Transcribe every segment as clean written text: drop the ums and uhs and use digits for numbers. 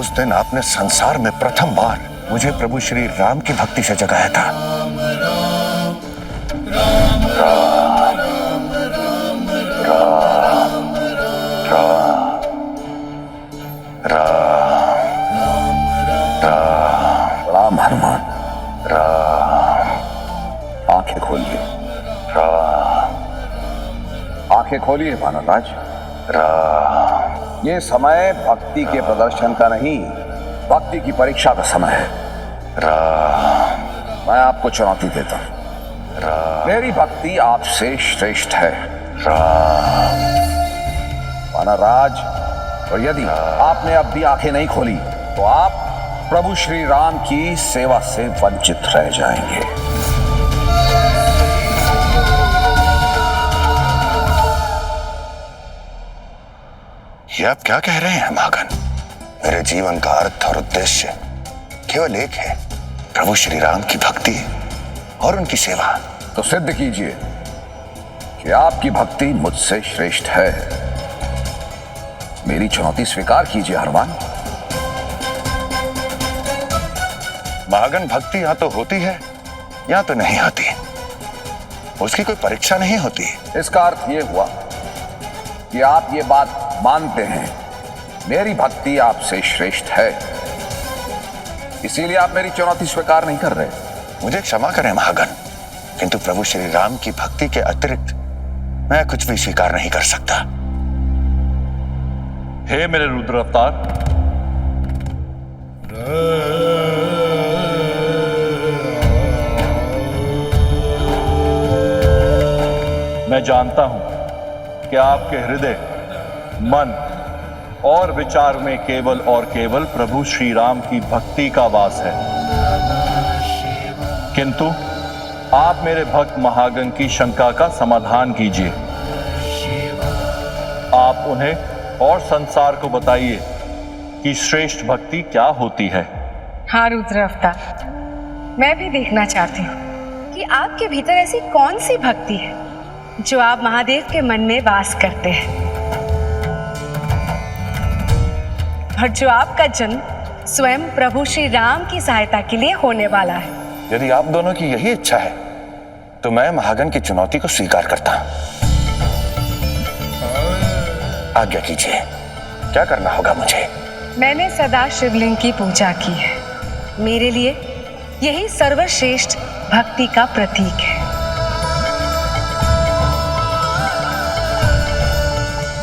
उस दिन आपने संसार में प्रथम बार मुझे प्रभु श्री राम की भक्ति से जगाया था। राम राम राम हनुमान। राम आंखें खोलिए। राम आंखें खोलिए वानरराज। राम ये समय भक्ति के प्रदर्शन का नहीं, भक्ति की परीक्षा का समय है। राम मैं आपको चुनौती देता हूं। राम मेरी भक्ति आपसे श्रेष्ठ है राम वानरराज, और यदि आपने अब भी आंखें नहीं खोली तो आप प्रभु श्री राम की सेवा से वंचित रह जाएंगे। ये आप क्या कह रहे हैं महागण? मेरे जीवन का अर्थ और उद्देश्य केवल एक है, प्रभु श्री राम की भक्ति और उनकी सेवा। तो सिद्ध कीजिए कि आपकी भक्ति मुझसे श्रेष्ठ है। मेरी चुनौती स्वीकार कीजिए हनुमान। महागण, भक्ति या तो होती है या तो नहीं होती, उसकी कोई परीक्षा नहीं होती। इसका अर्थ यह हुआ कि आप ये बात मानते हैं, मेरी भक्ति आपसे श्रेष्ठ है, इसीलिए आप मेरी चुनौती स्वीकार नहीं कर रहे। मुझे क्षमा करें महागण, किंतु प्रभु श्री राम की भक्ति के अतिरिक्त मैं कुछ भी स्वीकार नहीं कर सकता। हे मेरे रुद्र अवतार, मैं जानता हूं कि आपके हृदय, मन और विचार में केवल और केवल प्रभु श्री राम की भक्ति का वास है, किंतु आप मेरे भक्त महागण की शंका का समाधान कीजिए। आप उन्हें और संसार को बताइए कि श्रेष्ठ भक्ति क्या होती है। हाँ रुद्र अवतार, मैं भी देखना चाहती हूँ कि आपके भीतर ऐसी कौन सी भक्ति है जो आप महादेव के मन में वास करते हैं, और जो आपका जन्म स्वयं प्रभु श्री राम की सहायता के लिए होने वाला है। यदि आप दोनों की यही इच्छा है तो मैं महागण की चुनौती को स्वीकार करता हूं। आज्ञा कीजिए, क्या करना होगा मुझे? मैंने सदा शिवलिंग की पूजा की है, मेरे लिए यही सर्वश्रेष्ठ भक्ति का प्रतीक है।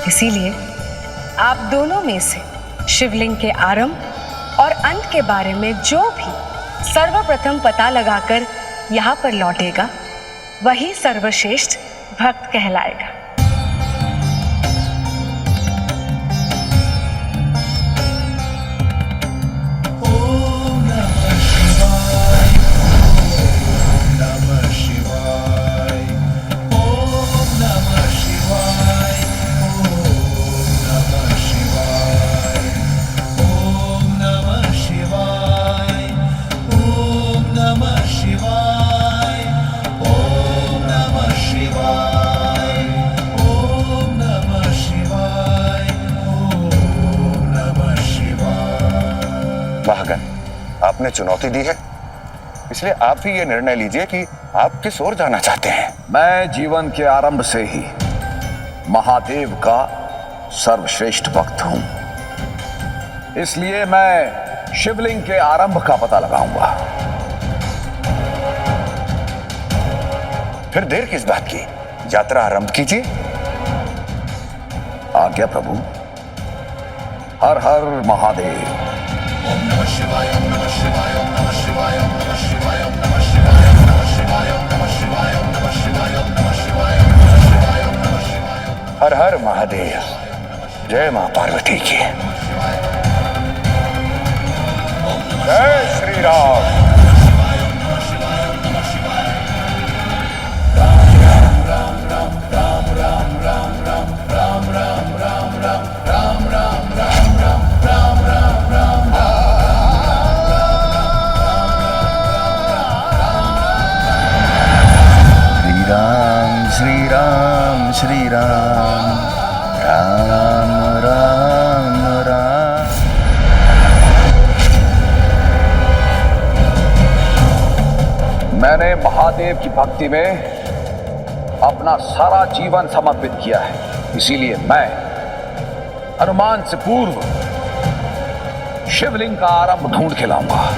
इसीलिए आप दोनों में से शिवलिंग के आरंभ और अंत के बारे में जो भी सर्वप्रथम पता लगाकर यहाँ पर लौटेगा, वही सर्वश्रेष्ठ भक्त कहलाएगा। महागण, आपने चुनौती दी है, इसलिए आप ही ये निर्णय लीजिए कि आप किस ओर जाना चाहते हैं। मैं जीवन के आरंभ से ही महादेव का सर्वश्रेष्ठ भक्त हूं, इसलिए मैं शिवलिंग के आरंभ का पता लगाऊंगा। फिर देर किस बात की, यात्रा आरंभ कीजिए। आज्ञा प्रभु। हर हर महादेव। ओम नमः शिवाय, ओम नमः शिवाय, ओम नमः शिवाय, ओम नमः शिवाय, ओम नमः शिवाय, ओम नमः शिवाय, ओम नमः शिवाय, ओम नमः शिवाय, ओम नमः शिवाय, ओम नमः शिवाय, ओम नमः शिवाय। हर हर महादेव। जय मां पार्वती की। जय श्री राम। श्री राम श्री राम, राम राम राम। मैंने महादेव की भक्ति में अपना सारा जीवन समर्पित किया है, इसीलिए मैं हनुमान से पूर्व शिवलिंग का आरंभ ढूंढ के लाऊंगा।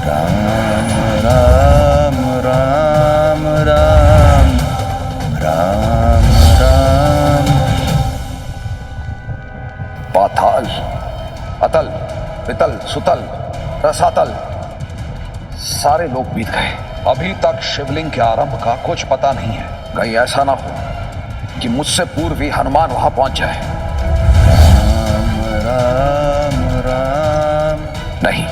राम राम राम राम राम। पाताल, अतल, पितल, सुतल, रसातल सारे लोग बीत गए। अभी तक शिवलिंग के आरंभ का कुछ पता नहीं है। कहीं ऐसा ना हो कि मुझसे पूर्व ही हनुमान वहां पहुंच जाए। राम राम। नहीं,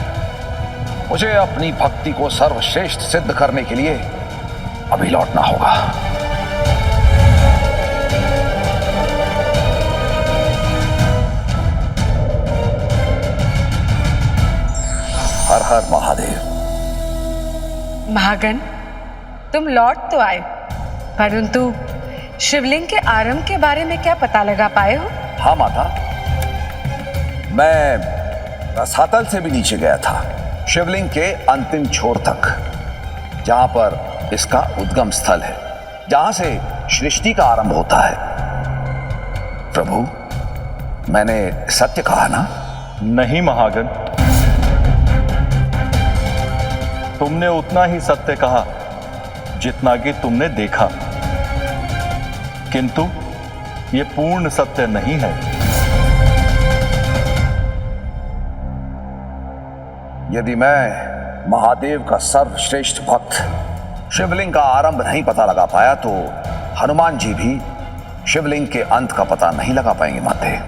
मुझे अपनी भक्ति को सर्वश्रेष्ठ सिद्ध करने के लिए अभी लौटना होगा। हर हर महादेव। महागण, तुम लौट तो आए, परंतु शिवलिंग के आरंभ के बारे में क्या पता लगा पाए हो? हाँ माता, मैं रसातल से भी नीचे गया था, शिवलिंग के अंतिम छोर तक, जहां पर इसका उद्गम स्थल है, जहां से सृष्टि का आरंभ होता है। प्रभु, मैंने सत्य कहा ना? नहीं महागण, तुमने उतना ही सत्य कहा जितना कि तुमने देखा, किंतु यह पूर्ण सत्य नहीं है। यदि मैं महादेव का सर्वश्रेष्ठ भक्त शिवलिंग का आरंभ नहीं पता लगा पाया, तो हनुमान जी भी शिवलिंग के अंत का पता नहीं लगा पाएंगे माते।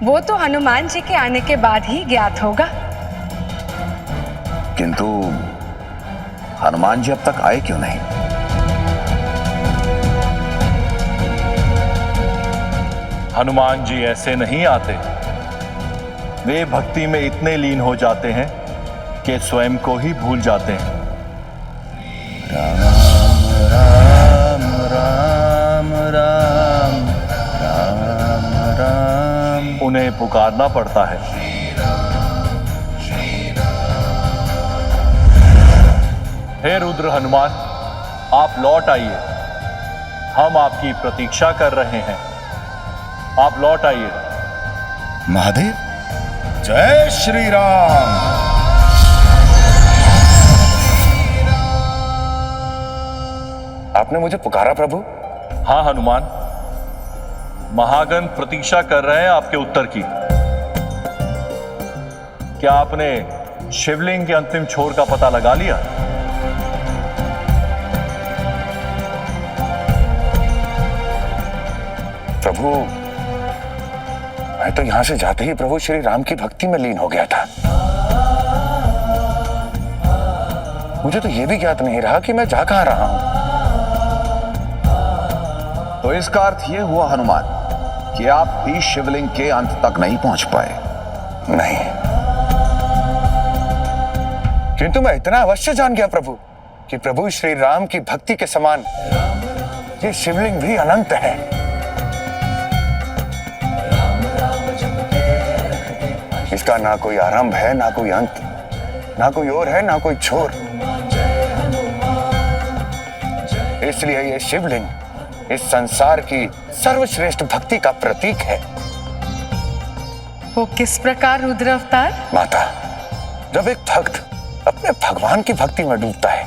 वो तो हनुमान जी के आने के बाद ही ज्ञात होगा। किंतु हनुमान जी अब तक आए क्यों नहीं? हनुमान जी ऐसे नहीं आते। वे भक्ति में इतने लीन हो जाते हैं कि स्वयं को ही भूल जाते हैं। राम राम राम राम राम राम उन्हें पुकारना पड़ता है। हे रुद्र हनुमान, आप लौट आइए, हम आपकी प्रतीक्षा कर रहे हैं। आप लौट आइए। महादेव, जय श्री राम। आपने मुझे पुकारा प्रभु? हाँ हनुमान, महागण प्रतीक्षा कर रहे हैं आपके उत्तर की। क्या आपने शिवलिंग के अंतिम छोर का पता लगा लिया? प्रभु, मैं तो यहां से जाते ही प्रभु श्री राम की भक्ति में लीन हो गया था। मुझे तो यह भी ज्ञात नहीं रहा कि मैं जा कहां रहा हूं। तो इसका अर्थ यह हुआ हनुमान कि आप भी शिवलिंग के अंत तक नहीं पहुंच पाए। नहीं, किंतु मैं इतना अवश्य जान गया प्रभु कि प्रभु श्री राम की भक्ति के समान ये शिवलिंग भी अनंत है। इसका ना कोई आरंभ है, ना कोई अंत, ना कोई ओर है, ना कोई छोर। इसलिए ये शिवलिंग इस संसार की सर्वश्रेष्ठ भक्ति का प्रतीक है। वो किस प्रकार रुद्र अवतार? माता, जब एक भक्त अपने भगवान की भक्ति में डूबता है,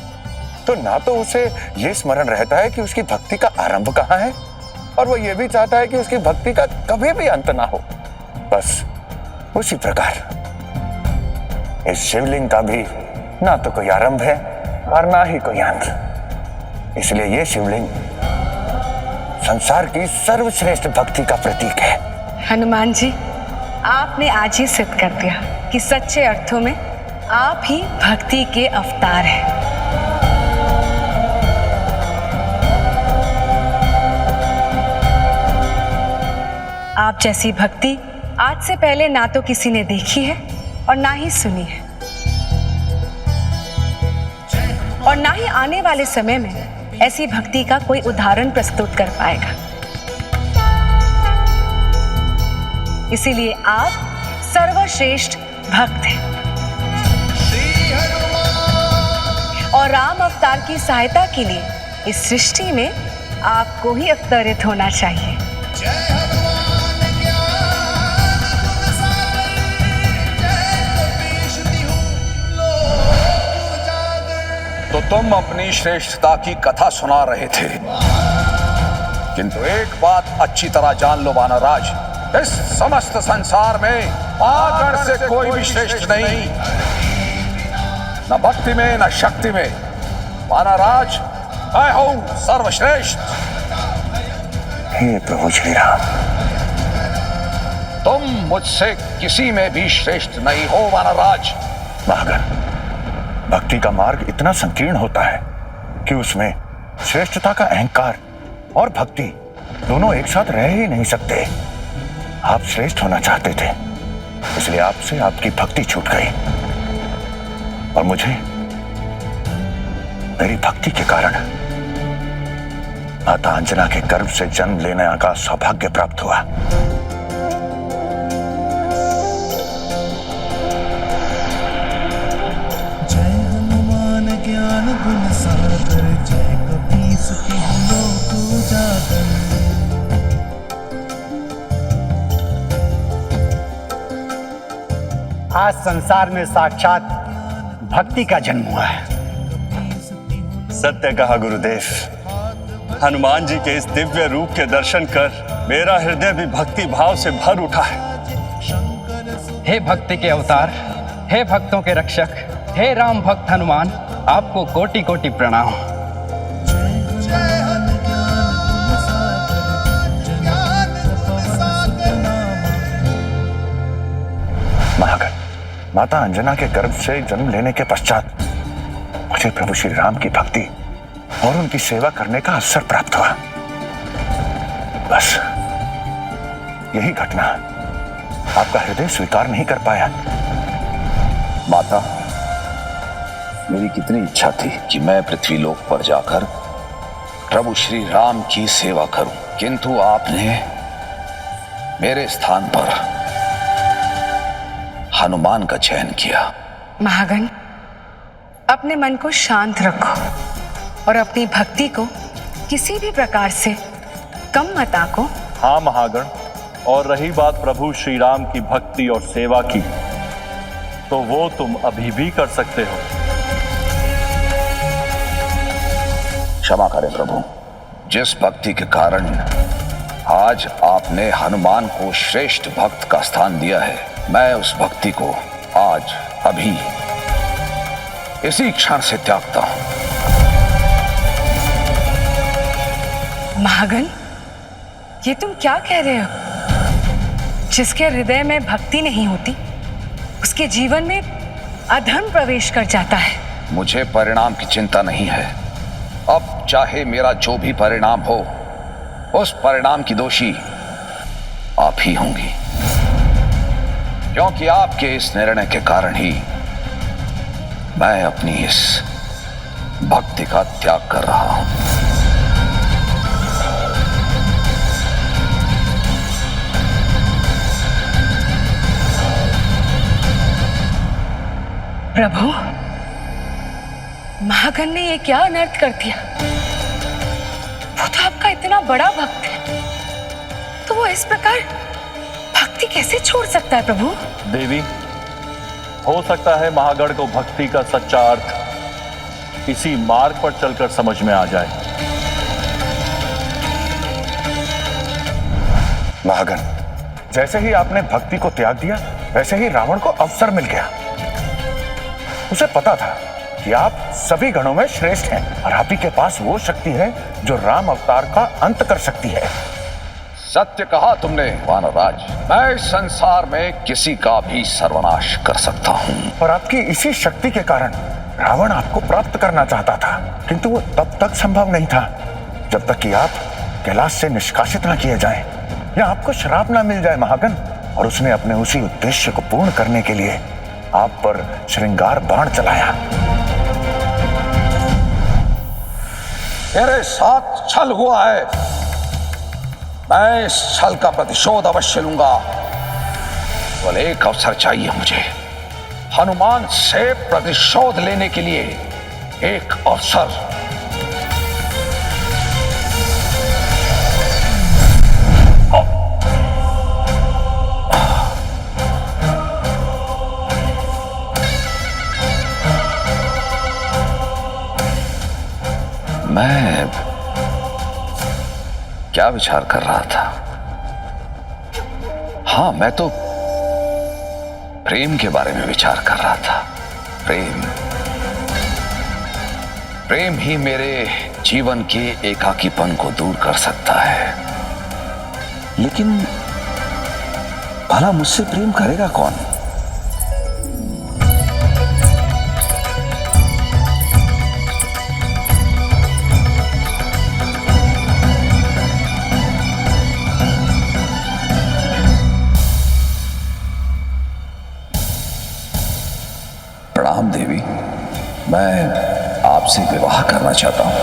तो ना तो उसे यह स्मरण रहता है कि उसकी भक्ति का आरंभ कहाँ है, और वो ये भी चाहता है कि उसकी भक्ति का कभी भी अंत ना हो। बस उसी प्रकार इस शिवलिंग का भी ना तो कोई आरंभ है और ना ही कोई अंत। इसलिए यह शिवलिंग संसार की सर्वश्रेष्ठ भक्ति का प्रतीक है। हनुमान जी, आपने आज ही सिद्ध कर दिया कि सच्चे अर्थों में आप ही भक्ति के अवतार हैं। आप जैसी भक्ति आज से पहले ना तो किसी ने देखी है और ना ही सुनी है। और ना ही आने वाले समय में ऐसी भक्ति का कोई उदाहरण प्रस्तुत कर पाएगा। इसीलिए आप सर्वश्रेष्ठ भक्त हैं और राम अवतार की सहायता के लिए इस सृष्टि में आपको ही अवतरित होना चाहिए। तो तुम अपनी श्रेष्ठता की कथा सुना रहे थे, किंतु एक बात अच्छी तरह जान लो वानरराज, इस समस्त संसार में आगण से कोई भी श्रेष्ठ नहीं, न भक्ति में न शक्ति में। वानरराज, मैं हूं सर्वश्रेष्ठ। हे प्रभु श्री राम, तुम मुझसे किसी में भी श्रेष्ठ नहीं हो वानरराज। महागण, भक्ति का मार्ग इतना संकीर्ण होता है कि उसमें श्रेष्ठता का अहंकार और भक्ति दोनों एक साथ रह ही नहीं सकते। आप श्रेष्ठ होना चाहते थे, इसलिए आपसे आपकी भक्ति छूट गई और मुझे मेरी भक्ति के कारण माता अंजना के गर्भ से जन्म लेने का सौभाग्य प्राप्त हुआ। जय हनुमान ज्ञान गुण सागर, जय कपीस तिहुँ लोक उजागर। आज संसार में साक्षात भक्ति का जन्म हुआ है। सत्य कहा गुरुदेव। हनुमान जी के इस दिव्य रूप के दर्शन कर मेरा हृदय भी भक्ति भाव से भर उठा है। हे भक्ति के अवतार, हे भक्तों के रक्षक, हे राम भक्त हनुमान, आपको कोटि कोटि प्रणाम। महागण, माता अंजना के गर्भ से जन्म लेने के पश्चात मुझे प्रभु श्री राम की भक्ति और उनकी सेवा करने का अवसर प्राप्त हुआ। बस यही घटना आपका हृदय स्वीकार नहीं कर पाया। माता, मेरी कितनी इच्छा थी कि मैं पृथ्वी लोक पर जाकर प्रभु श्री राम की सेवा करूं, किंतु आपने मेरे स्थान पर हनुमान का चयन किया। महागण, अपने मन को शांत रखो और अपनी भक्ति को किसी भी प्रकार से कम मत आंको। हाँ महागण, और रही बात प्रभु श्री राम की भक्ति और सेवा की, तो वो तुम अभी भी कर सकते हो। क्षमा करें प्रभु, जिस भक्ति के कारण आज आपने हनुमान को श्रेष्ठ भक्त का स्थान दिया है, मैं उस भक्ति को आज अभी इसी क्षण से त्यागता हूं। महागण, ये तुम क्या कह रहे हो? जिसके हृदय में भक्ति नहीं होती, उसके जीवन में अधर्म प्रवेश कर जाता है। मुझे परिणाम की चिंता नहीं है। अब चाहे मेरा जो भी परिणाम हो, उस परिणाम की दोषी आप ही होंगी, क्योंकि आपके इस निर्णय के कारण ही मैं अपनी इस भक्ति का त्याग कर रहा हूं। प्रभु, महागण ने ये क्या अनर्थ कर दिया? वो तो आपका इतना बड़ा भक्त है, तो वो इस प्रकार भक्ति कैसे छोड़ सकता है? प्रभु देवी, हो सकता है महागण को भक्ति का सच्चा अर्थ इसी मार्ग पर चलकर समझ में आ जाए। महागण, जैसे ही आपने भक्ति को त्याग दिया, वैसे ही रावण को अवसर मिल गया। उसे पता था कि आप सभी गणों में श्रेष्ठ हैं और आप ही के पास वो शक्ति है जो राम अवतार का अंत कर सकती है। सत्य कहा तुमने वानरराज। मैं इस संसार में किसी का भी सर्वनाश कर सकता हूं। और आपकी इसी शक्ति के कारण रावण आपको प्राप्त करना चाहता था, किंतु वो तब तक संभव नहीं था जब तक कि आप कैलाश से निष्कासित ना किए जाएं या आपको श्राप ना मिल जाए महागण। और उसने अपने उसी उद्देश्य को पूर्ण करने के लिए आप पर श्रृंगार बाण चलाया। मेरे साथ छल हुआ है, मैं इस छल का प्रतिशोध अवश्य लूंगा। केवल एक अवसर चाहिए मुझे, हनुमान से प्रतिशोध लेने के लिए एक अवसर। मैं क्या विचार कर रहा था? हां, मैं तो प्रेम के बारे में विचार कर रहा था। प्रेम ही मेरे जीवन के एकाकीपन को दूर कर सकता है। लेकिन भला मुझसे प्रेम करेगा कौन? प्रणाम देवी, मैं आपसे विवाह करना चाहता हूं।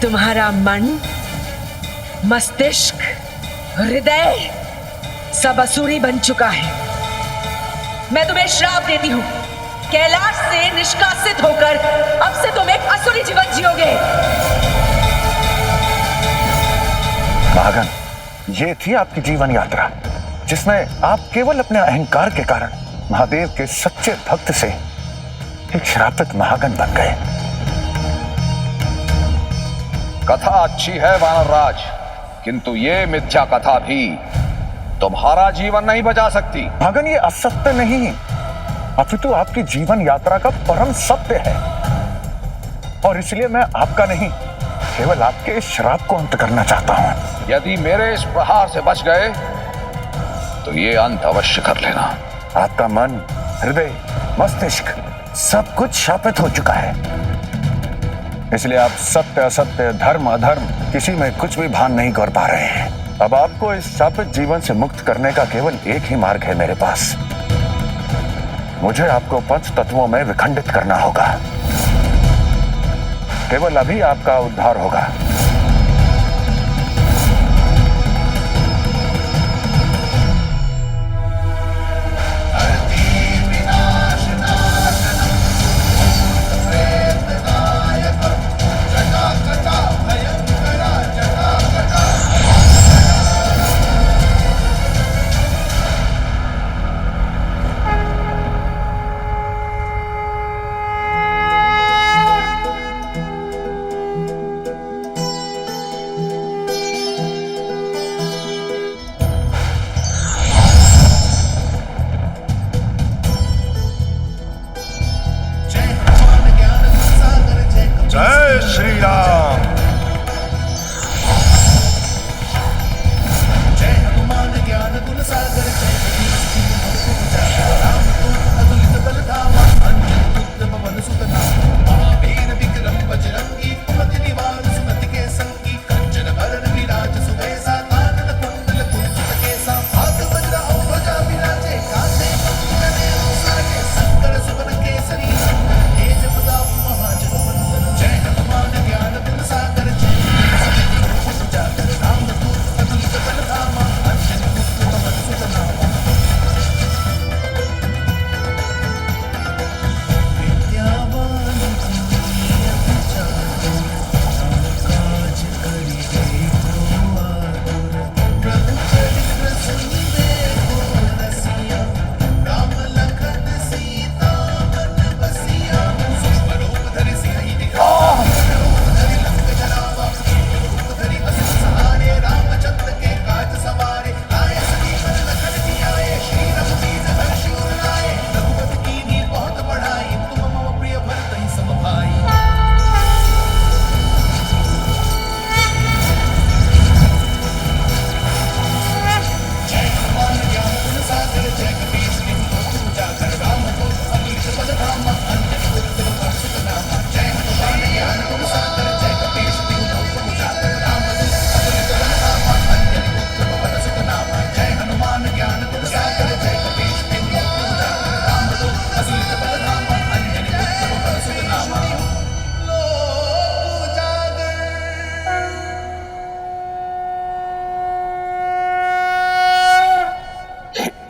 तुम्हारा मन, मस्तिष्क, हृदय सब असुरी बन चुका है। मैं तुम्हें श्राप देती हूं, कैलाश से निष्कासित होकर अब से तुम एक असुरी जीवन जियोगे। महागण, ये थी आपकी जीवन यात्रा जिसमें आप केवल अपने अहंकार के कारण महादेव के सच्चे भक्त से एक श्रापित महागण बन गए। कथा अच्छी है वानरराज, किंतु ये मिथ्या कथा भी तुम्हारा जीवन नहीं बचा सकती। महागण, ये असत्य नहीं, अपितु आपकी जीवन यात्रा का परम सत्य है, और इसलिए मैं आपका नहीं, केवल आपके इस श्राप को अंत करना चाहता हूं। यदि मेरे इस प्रहार से बच गए तो ये अंत अवश्य कर लेना। आपका मन, हृदय, मस्तिष्क सब कुछ शापित हो चुका है, इसलिए आप सत्य असत्य, धर्म अधर्म किसी में कुछ भी भान नहीं कर पा रहे हैं। अब आपको इस शापित जीवन से मुक्त करने का केवल एक ही मार्ग है मेरे पास। मुझे आपको पंच तत्वों में विखंडित करना होगा, केवल अभी आपका उद्धार होगा। जय श्री राम। जय हनुमान ज्ञान गुण सागर, जय राम अतुलित बल धामा, अंजनी पुत्र पवन सुत नामा, महावीर विक्रम बजरंगी, कुमति निवार सुमति के संगी, कंचन बरन विराज सुबेसा, कानन कुंडल कुंचित केसा, हाथ वज्र और ध्वजा विराजे, कांधे मुकुट साजे, शंकर सुवन केसरी नंदन, तेज प्रताप महाजगवंदन। जय हनुमान ज्ञान गुण सागर।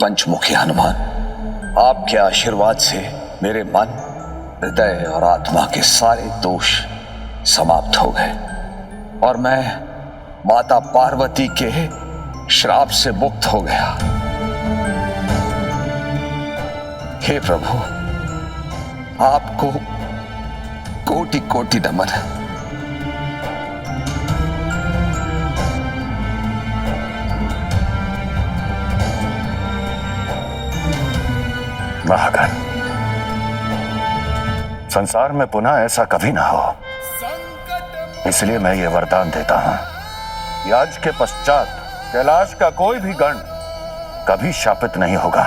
पंचमुखी हनुमान, आपके आशीर्वाद से मेरे मन, हृदय और आत्मा के सारे दोष समाप्त हो गए और मैं माता पार्वती के श्राप से मुक्त हो गया। हे प्रभु, आपको कोटि कोटि नमन। महागण, संसार में पुनः ऐसा कभी ना हो, इसलिए मैं ये वरदान देता हूं कि आज के पश्चात कैलाश का कोई भी गण कभी शापित नहीं होगा।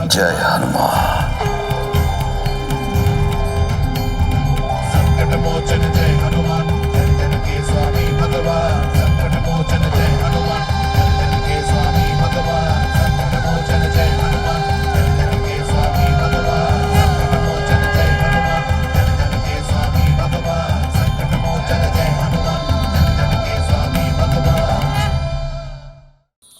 जय हनुमान। संकट मोचन जय हनुमान, जन जन के स्वामी भगवान। संकट मोचन जय हनुमान, जन जन के स्वामी भगवान। संकट मोचन जय हनुमान, जन जन के स्वामी भगवान। संकट मोचन जय हनुमान, जन जन के स्वामी भगवान। संकट मोचन जय हनुमान, जन जन के स्वामी भगवान।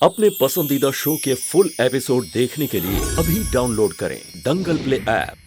अपने पसंदीदा शो के फुल एपिसोड देखने के लिए अभी डाउनलोड करें दंगल प्ले ऐप।